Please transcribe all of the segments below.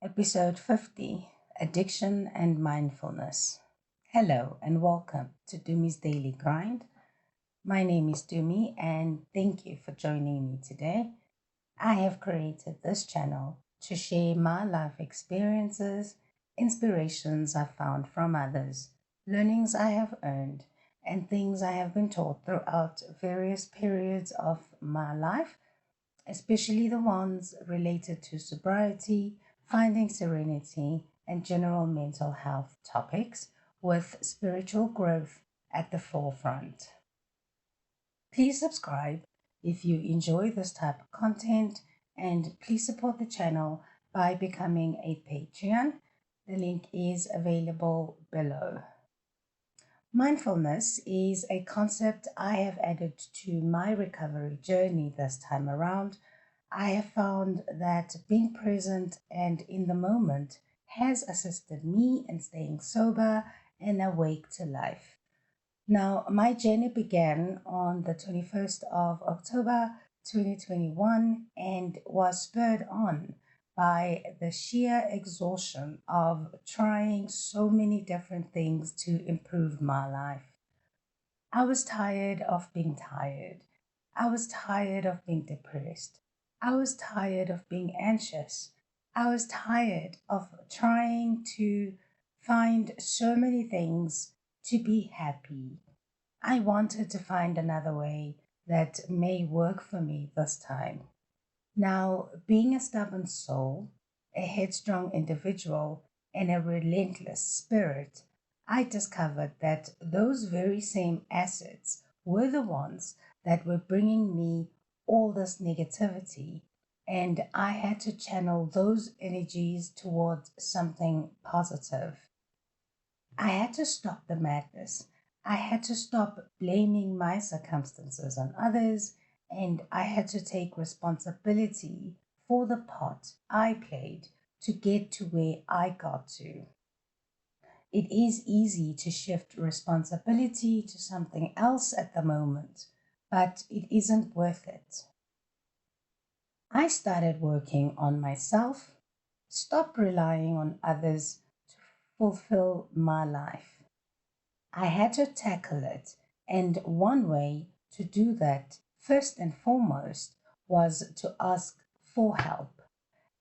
Episode 50, Addiction and Mindfulness. Hello and welcome to Dumi's Daily Grind. My name is Dumi and thank you for joining me today. I have created this channel to share my life experiences, inspirations I found from others, learnings I have earned, and things I have been taught throughout various periods of my life, especially the ones related to sobriety, finding serenity, and general mental health topics, with spiritual growth at the forefront. Please subscribe if you enjoy this type of content, and please support the channel by becoming a Patreon. The link is available below. Mindfulness is a concept I have added to my recovery journey this time around. I have found that being present and in the moment has assisted me in staying sober and awake to life. Now, my journey began on the 21st of October 2021 and was spurred on by the sheer exhaustion of trying so many different things to improve my life. I was tired of being tired. I was tired of being depressed. I was tired of being anxious. I was tired of trying to find so many things to be happy. I wanted to find another way that may work for me this time. Now, being a stubborn soul, a headstrong individual, and a relentless spirit, I discovered that those very same assets were the ones that were bringing me all this negativity, and I had to channel those energies towards something positive. I had to stop the madness. I had to stop blaming my circumstances on others, and I had to take responsibility for the part I played to get to where I got to. It is easy to shift responsibility to something else at the moment, but it isn't worth it. I started working on myself, stopped relying on others to fulfill my life. I had to tackle it, and one way to do that, first and foremost, was to ask for help.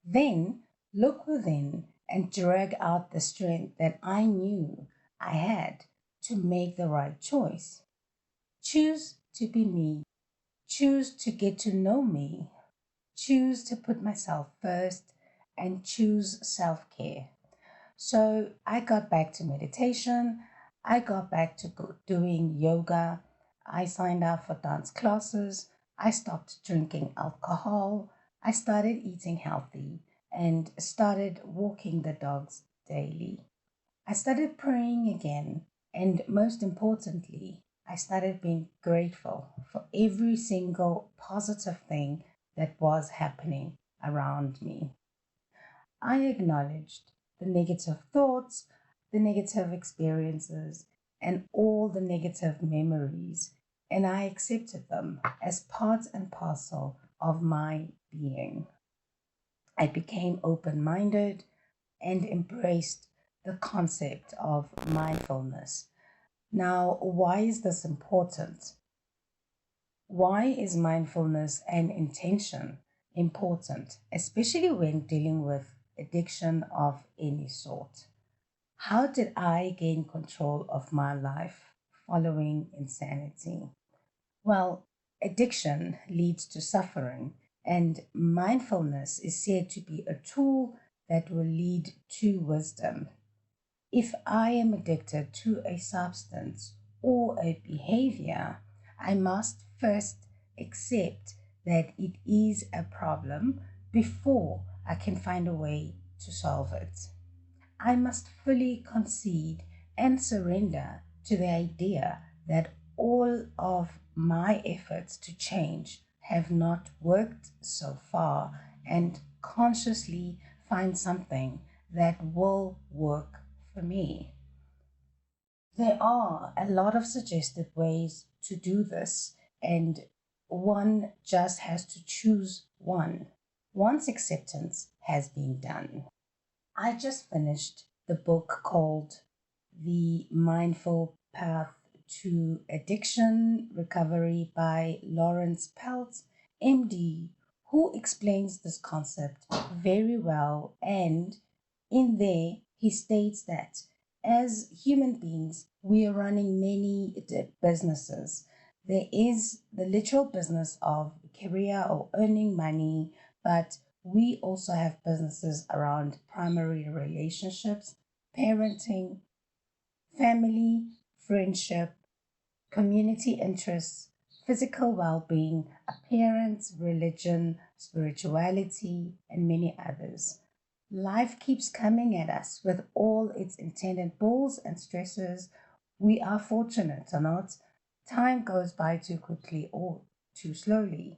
Then look within and drag out the strength that I knew I had to make the right choice. Choose to be me. Choose to get to know me. Choose to put myself first and choose self care. So I got back to meditation. I got back to doing yoga. I signed up for dance classes. I stopped drinking alcohol. I started eating healthy and started walking the dogs daily. I started praying again. And most importantly, I started being grateful for every single positive thing that was happening around me. I acknowledged the negative thoughts, the negative experiences, and all the negative memories, and I accepted them as part and parcel of my being. I became open minded and embraced the concept of mindfulness. Now, why is this important? Why is mindfulness and intention important, especially when dealing with addiction of any sort? How did I gain control of my life following insanity? Well, addiction leads to suffering, and mindfulness is said to be a tool that will lead to wisdom. If I am addicted to a substance or a behavior, I must first accept that it is a problem before I can find a way to solve it. I must fully concede and surrender to the idea that all of my efforts to change have not worked so far, and consciously find something that will work for me. There are a lot of suggested ways to do this, and one just has to choose one once acceptance has been done. I just finished the book called The Mindful Path to Addiction Recovery by Lawrence Peltz, MD, who explains this concept very well. And in there, he states that as human beings, we are running many businesses. There is the literal business of career or earning money, but we also have businesses around primary relationships, parenting, family, friendship, community interests, physical well being, appearance, religion, spirituality, and many others. Life keeps coming at us with all its intended balls and stresses. We are fortunate or not. Time goes by too quickly or too slowly.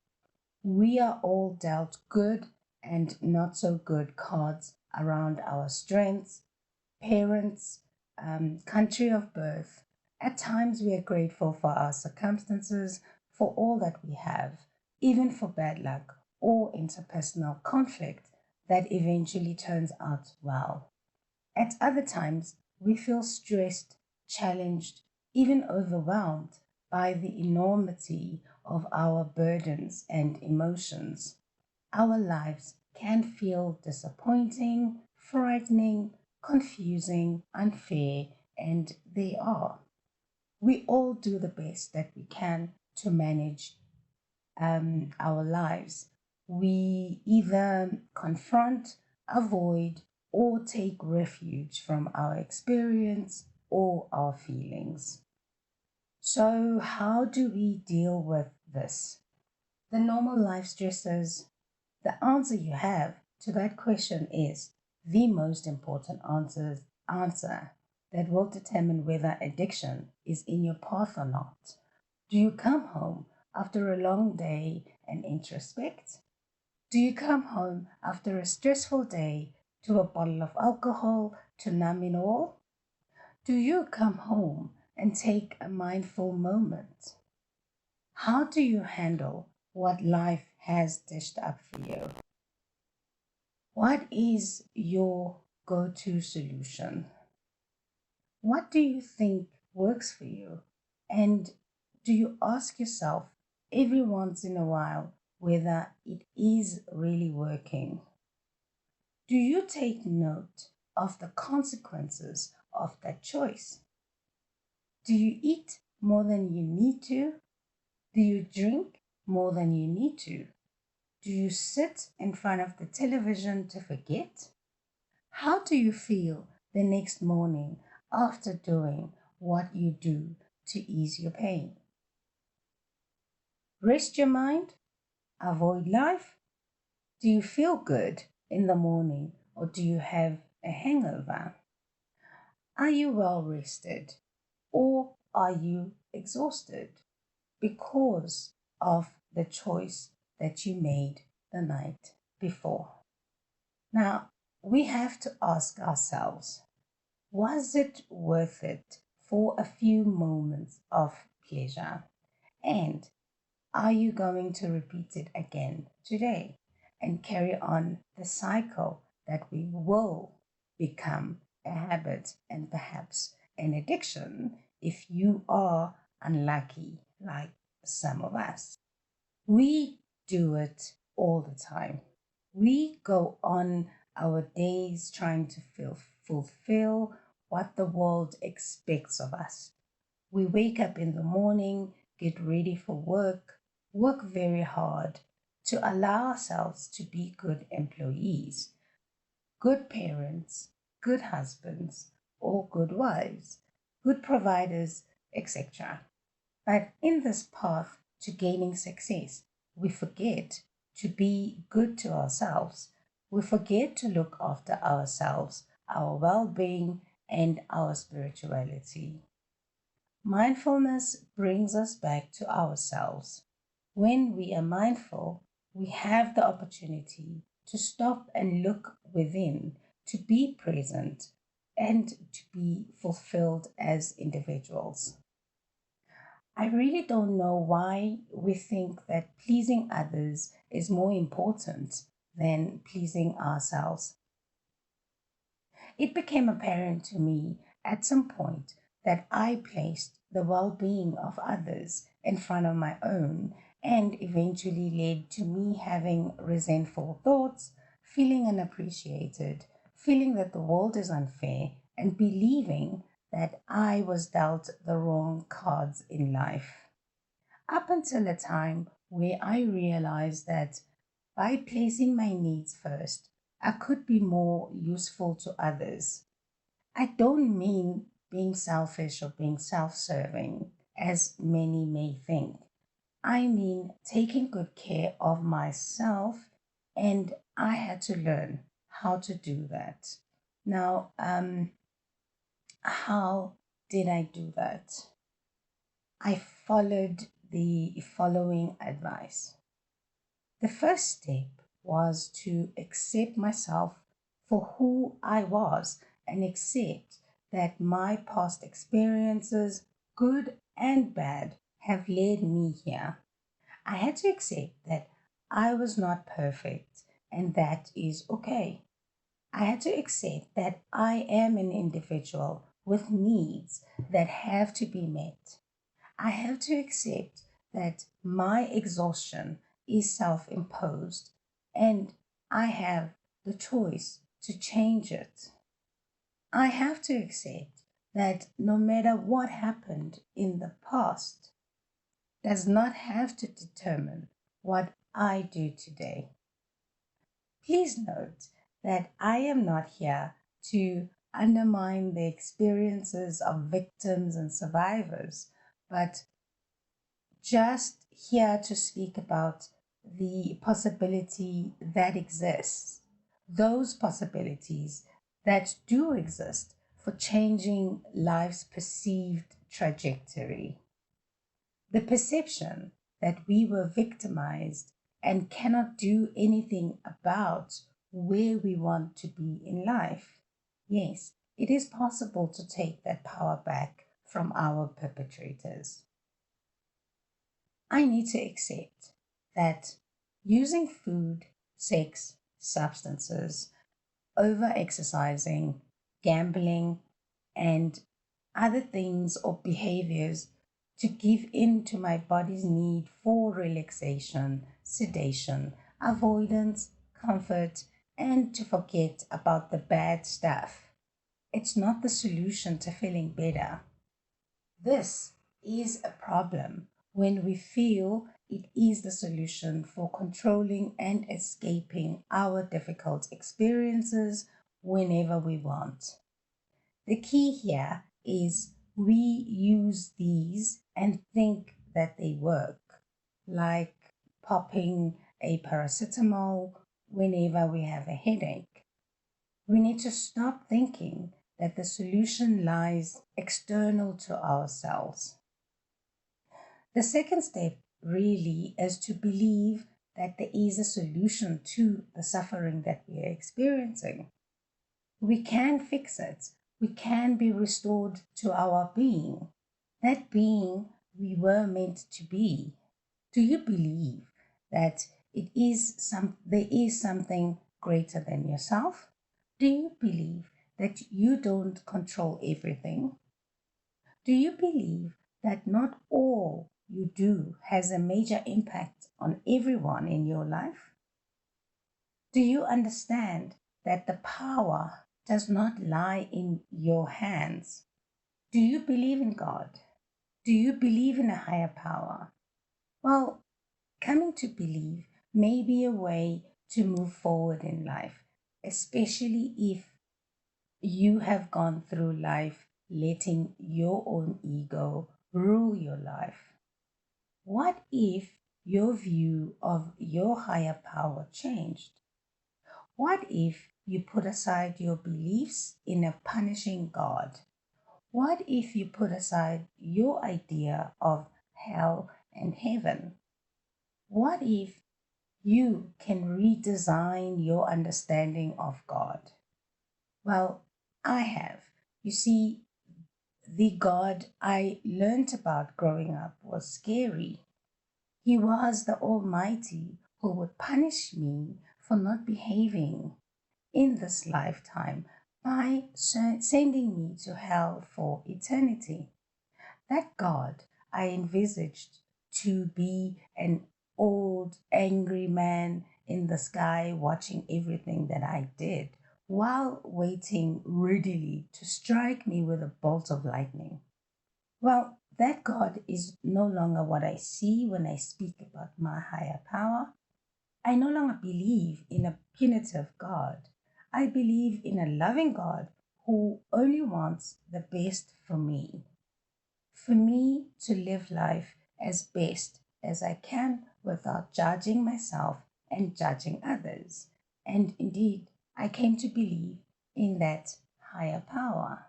We are all dealt good and not so good cards around our strengths, parents, country of birth. At times, we are grateful for our circumstances, for all that we have, even for bad luck or interpersonal conflict that eventually turns out well. At other times, we feel stressed, challenged, even overwhelmed by the enormity of our burdens and emotions. Our lives can feel disappointing, frightening, confusing, unfair, and they are. We all do the best that we can to manage our lives. We either confront, avoid, or take refuge from our experience or our feelings. So, how do we deal with this? The normal life stresses. The answer you have to that question is the most important answer that will determine whether addiction is in your path or not. Do you come home after a long day and introspect? Do you come home after a stressful day to a bottle of alcohol to numb it all? Do you come home and take a mindful moment? How do you handle what life has dished up for you? What is your go to solution? What do you think works for you? And do you ask yourself every once in a while whether it is really working? Do you take note of the consequences of that choice? Do you eat more than you need to? Do you drink more than you need to? Do you sit in front of the television to forget? How do you feel the next morning after doing what you do to ease your pain? Rest your mind? Avoid life? Do you feel good in the morning or do you have a hangover? Are you well rested or are you exhausted because of the choice that you made the night before? Now, we have to ask ourselves, was it worth it for a few moments of pleasure? And are you going to repeat it again today and carry on the cycle that we will become a habit and perhaps an addiction if you are unlucky, like some of us? We do it all the time. We go on our days trying to fulfill what the world expects of us. We wake up in the morning, get ready for work, work very hard to allow ourselves to be good employees, good parents, good husbands, or good wives, good providers, etc. But in this path to gaining success, we forget to be good to ourselves. We forget to look after ourselves, our well being, and our spirituality. Mindfulness brings us back to ourselves. When we are mindful, we have the opportunity to stop and look within, to be present, and to be fulfilled as individuals. I really don't know why we think that pleasing others is more important than pleasing ourselves. It became apparent to me at some point that I placed the well being of others in front of my own, and eventually led to me having resentful thoughts, feeling unappreciated, feeling that the world is unfair, and believing that I was dealt the wrong cards in life. Up until a time where I realized that by placing my needs first, I could be more useful to others. I don't mean being selfish or being self serving, as many may think. I mean taking good care of myself, and I had to learn how to do that. Now, how did I do that? I followed the following advice. The first step was to accept myself for who I was and accept that my past experiences, good and bad, have led me here. I had to accept that I was not perfect, and that is okay. I had to accept that I am an individual with needs that have to be met. I have to accept that my exhaustion is self imposed, and I have the choice to change it. I have to accept that no matter what happened in the past does not have to determine what I do today. Please note that I am not here to undermine the experiences of victims and survivors, but just here to speak about the possibility that exists, those possibilities that do exist for changing life's perceived trajectory. The perception that we were victimized and cannot do anything about where we want to be in life. Yes, it is possible to take that power back from our perpetrators. I need to accept that using food, sex, substances, over exercising, gambling, and other things or behaviors to give in to my body's need for relaxation, sedation, avoidance, comfort, and to forget about the bad stuff. It's not the solution to feeling better. This is a problem when we feel it is the solution for controlling and escaping our difficult experiences whenever we want. The key here is we use these and think that they work, like popping a paracetamol whenever we have a headache. We need to stop thinking that the solution lies external to ourselves. The second step really is to believe that there is a solution to the suffering that we are experiencing. We can fix it. We can be restored to our being, that being we were meant to be. Do you believe that there is something greater than yourself? Do you believe that you don't control everything? Do you believe that not all you do has a major impact on everyone in your life? Do you understand that the power does not lie in your hands? Do you believe in God? Do you believe in a higher power? Well, coming to believe may be a way to move forward in life, especially if you have gone through life letting your own ego rule your life. What if your view of your higher power changed? What if you put aside your beliefs in a punishing God? What if you put aside your idea of hell and heaven? What if you can redesign your understanding of God. Well, I have. You see, the God I learned about growing up was scary. He was the Almighty who would punish me for not behaving in this lifetime by sending me to hell for eternity. That God I envisaged to be an old, angry man in the sky watching everything that I did while waiting readily to strike me with a bolt of lightning. Well, that God is no longer what I see when I speak about my higher power. I no longer believe in a punitive God. I believe in a loving God who only wants the best for me to live life as best as I can without judging myself and judging others. And indeed, I came to believe in that higher power.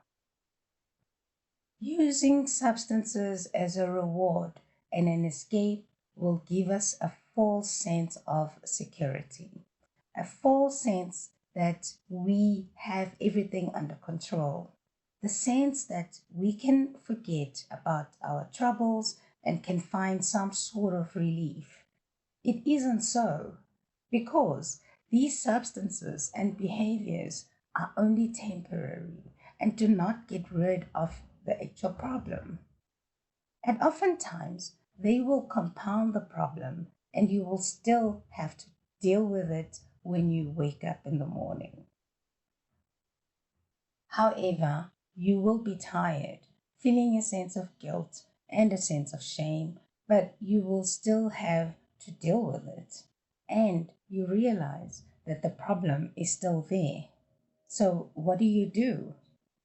Using substances as a reward and an escape will give us a false sense of security, a false sense that we have everything under control, the sense that we can forget about our troubles and can find some sort of relief. It isn't so, because these substances and behaviors are only temporary and do not get rid of the actual problem. And oftentimes, they will compound the problem, and you will still have to deal with it when you wake up in the morning. However, you will be tired, feeling a sense of guilt and a sense of shame, but you will still have to deal with it. And you realize that the problem is still there. So, what do?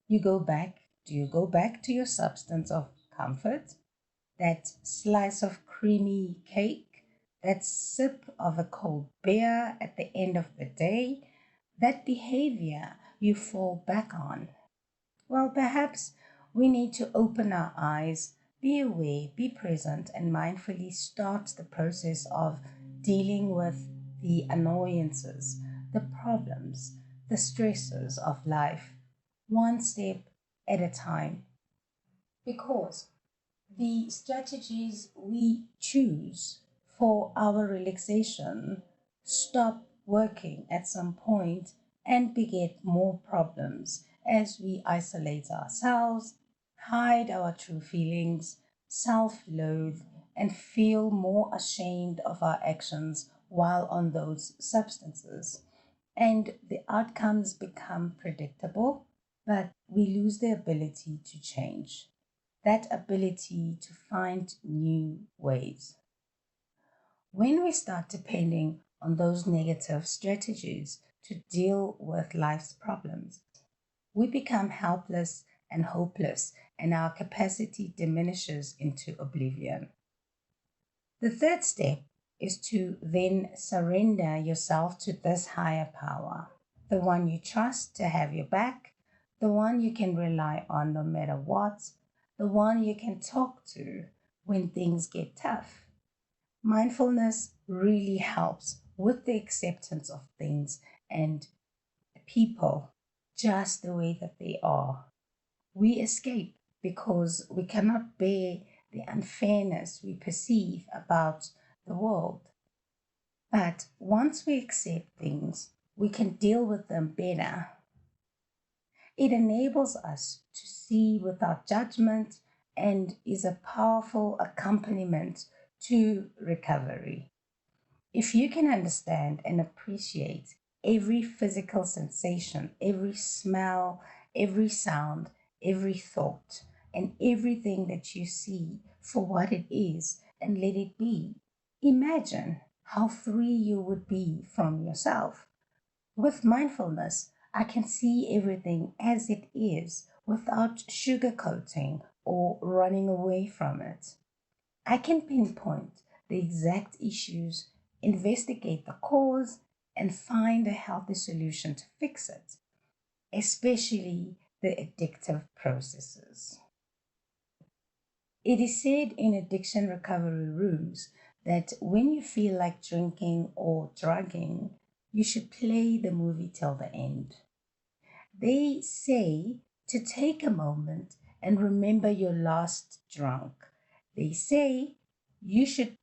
You go back. Do you go back to your substance of comfort? That slice of creamy cake? That sip of a cold beer at the end of the day? That behavior you fall back on? Well, perhaps we need to open our eyes, be aware, be present, and mindfully start the process of dealing with the annoyances, the problems, the stresses of life, one step at a time. Because the strategies we choose for our relaxation stop working at some point and beget more problems as we isolate ourselves, hide our true feelings, self loathe, and feel more ashamed of our actions while on those substances. And the outcomes become predictable, but we lose the ability to change, that ability to find new ways. When we start depending on those negative strategies to deal with life's problems, we become helpless and hopeless, and our capacity diminishes into oblivion. The third step is to then surrender yourself to this higher power, the one you trust to have your back, the one you can rely on no matter what, the one you can talk to when things get tough. Mindfulness really helps with the acceptance of things and people just the way that they are. We escape because we cannot bear the unfairness we perceive about the world. But once we accept things, we can deal with them better. It enables us to see without judgment and is a powerful accompaniment to recovery. If you can understand and appreciate every physical sensation, every smell, every sound, every thought, and everything that you see for what it is and let it be, imagine how free you would be from yourself. With mindfulness, I can see everything as it is without sugarcoating or running away from it. I can pinpoint the exact issues, investigate the cause, and find a healthy solution to fix it, especially the addictive processes. It is said in addiction recovery rooms that when you feel like drinking or drugging, you should play the movie till the end. They say to take a moment and remember your last drunk. They say you should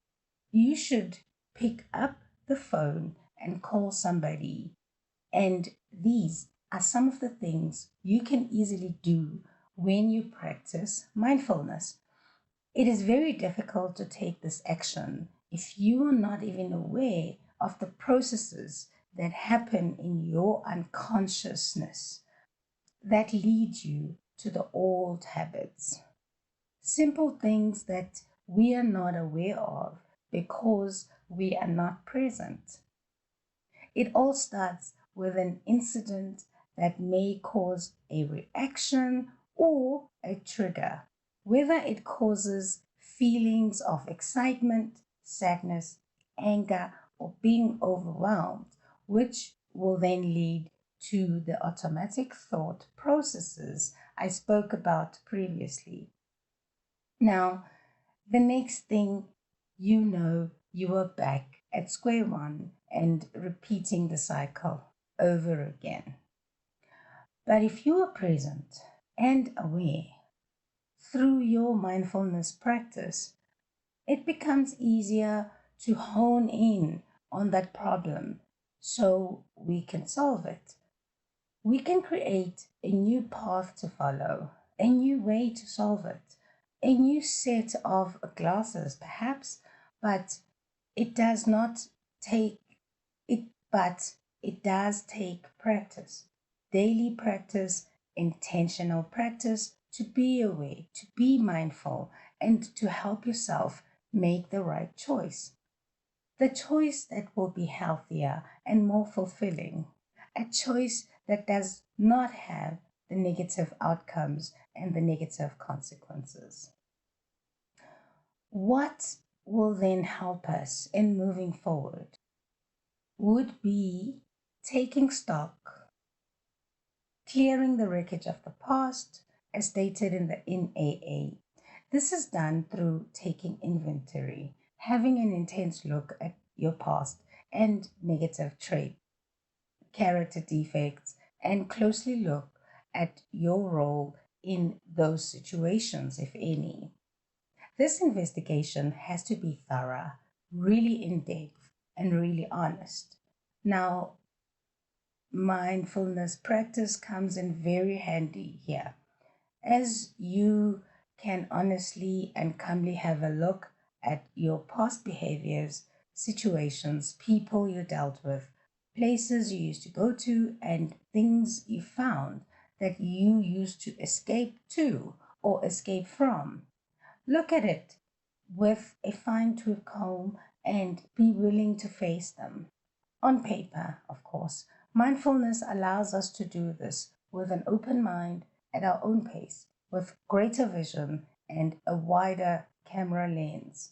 you should pick up the phone and call somebody. And these are some of the things you can easily do when you practice mindfulness. It is very difficult to take this action if you are not even aware of the processes that happen in your unconsciousness that lead you to the old habits. Simple things that we are not aware of because we are not present. It all starts with an incident that may cause a reaction or a trigger, whether it causes feelings of excitement, sadness, anger, or being overwhelmed, which will then lead to the automatic thought processes I spoke about previously. Now, the next thing you know, you are back at square one and repeating the cycle over again. But if you are present and aware through your mindfulness practice, it becomes easier to hone in on that problem so we can solve it. We can create a new path to follow, a new way to solve it, a new set of glasses, perhaps, but it does not take it, but it does take practice, daily practice, intentional practice to be aware, to be mindful, and to help yourself make the right choice. The choice that will be healthier and more fulfilling, a choice that does not have the negative outcomes and the negative consequences. What will then help us in moving forward would be taking stock, clearing the wreckage of the past, as stated in the NAA. This is done through taking inventory, having an intense look at your past and negative trait, character defects, and closely look at your role in those situations, if any. This investigation has to be thorough, really in depth, and really honest. Now, mindfulness practice comes in very handy here, as you can honestly and calmly have a look at your past behaviors, situations, people you dealt with, places you used to go to, and things you found that you used to escape to or escape from. Look at it with a fine tooth comb and be willing to face them. On paper, of course. Mindfulness allows us to do this with an open mind at our own pace, with greater vision and a wider camera lens.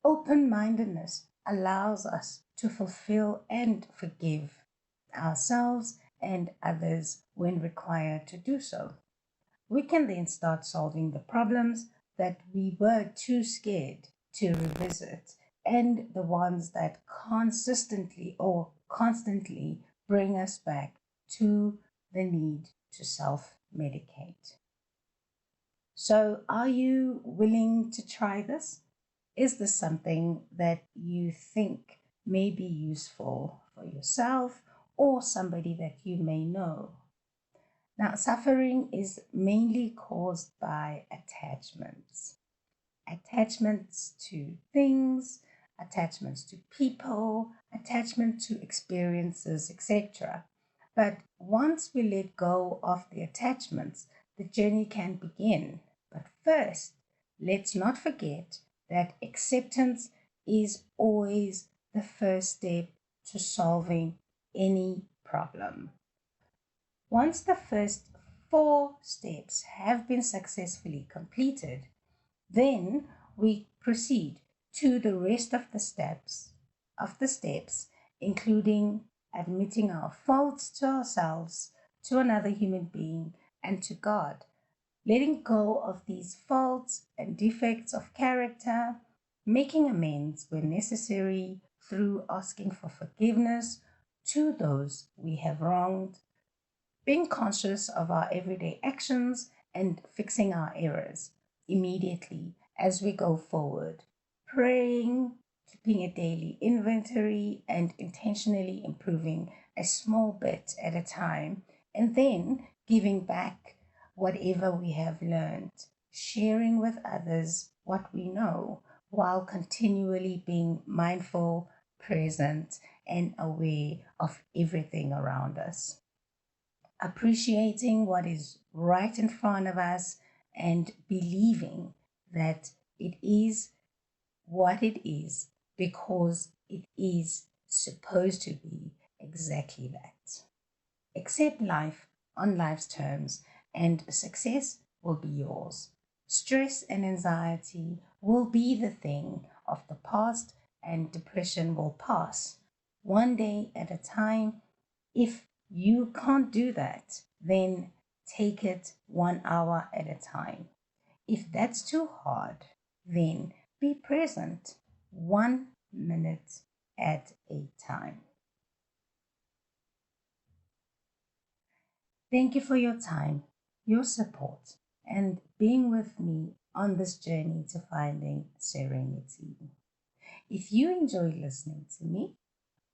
Open mindedness allows us to fulfill and forgive ourselves and others when required to do so. We can then start solving the problems that we were too scared to revisit and the ones that consistently or constantly bring us back to the need to self medicate. So, are you willing to try this? Is this something that you think may be useful for yourself or somebody that you may know? Now, suffering is mainly caused by attachments to things, attachments to people, attachment to experiences, etc. But once we let go of the attachments, the journey can begin. But first, let's not forget that acceptance is always the first step to solving any problem. Once the first four steps have been successfully completed, then we proceed to the rest of the steps, including admitting our faults to ourselves, to another human being, and to God. Letting go of these faults and defects of character making amends when necessary through asking for forgiveness to those we have wronged, being conscious of our everyday actions and fixing our errors immediately as we go forward, praying, keeping a daily inventory, and intentionally improving a small bit at a time, and then giving back whatever we have learned, sharing with others what we know while continually being mindful, present, and aware of everything around us, appreciating what is right in front of us and believing that it is what it is because it is supposed to be exactly that. Accept life on life's terms, and success will be yours. Stress and anxiety will be the thing of the past, and depression will pass. One day at a time. If you can't do that, then take it 1 hour at a time. If that's too hard, then be present 1 minute at a time. Thank you for your time, your support, and being with me on this journey to finding serenity. If you enjoy listening to me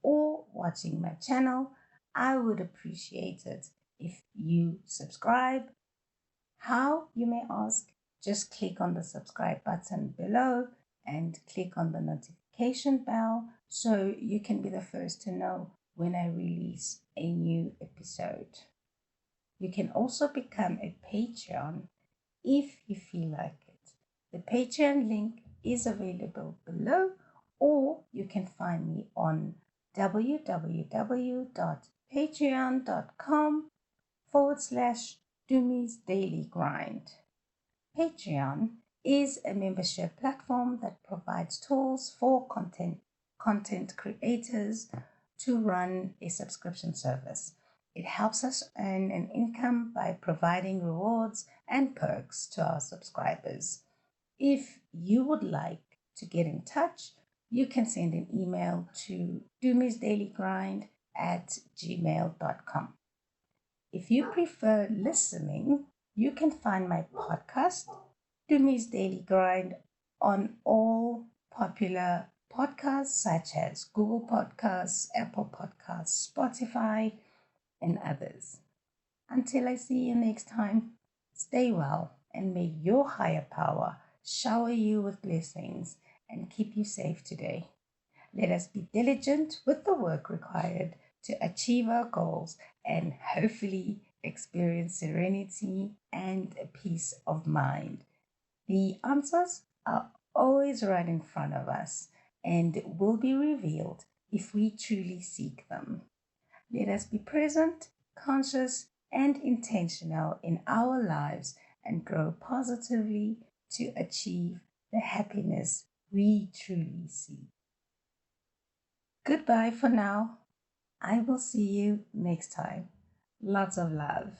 or watching my channel, I would appreciate it if you subscribe. How, you may ask? Just click on the subscribe button below and click on the notification bell so you can be the first to know when I release a new episode. You can also become a Patreon if you feel like it. The Patreon link is available below, or you can find me on www.patreon.com/Dumi's Daily Grind. Patreon is a membership platform that provides tools for content creators to run a subscription service. It helps us earn an income by providing rewards and perks to our subscribers. If you would like to get in touch, you can send an email to doomiesdailygrind@gmail.com. If you prefer listening, you can find my podcast, Doomi's Daily Grind, on all popular podcasts such as Google Podcasts, Apple Podcasts, Spotify, and others. Until I see you next time, stay well and may your higher power shower you with blessings and keep you safe today. Let us be diligent with the work required to achieve our goals and hopefully experience serenity and a peace of mind. The answers are always right in front of us and will be revealed if we truly seek them. Let us be present, conscious, and intentional in our lives and grow positively to achieve the happiness we truly seek. Goodbye for now. I will see you next time. Lots of love.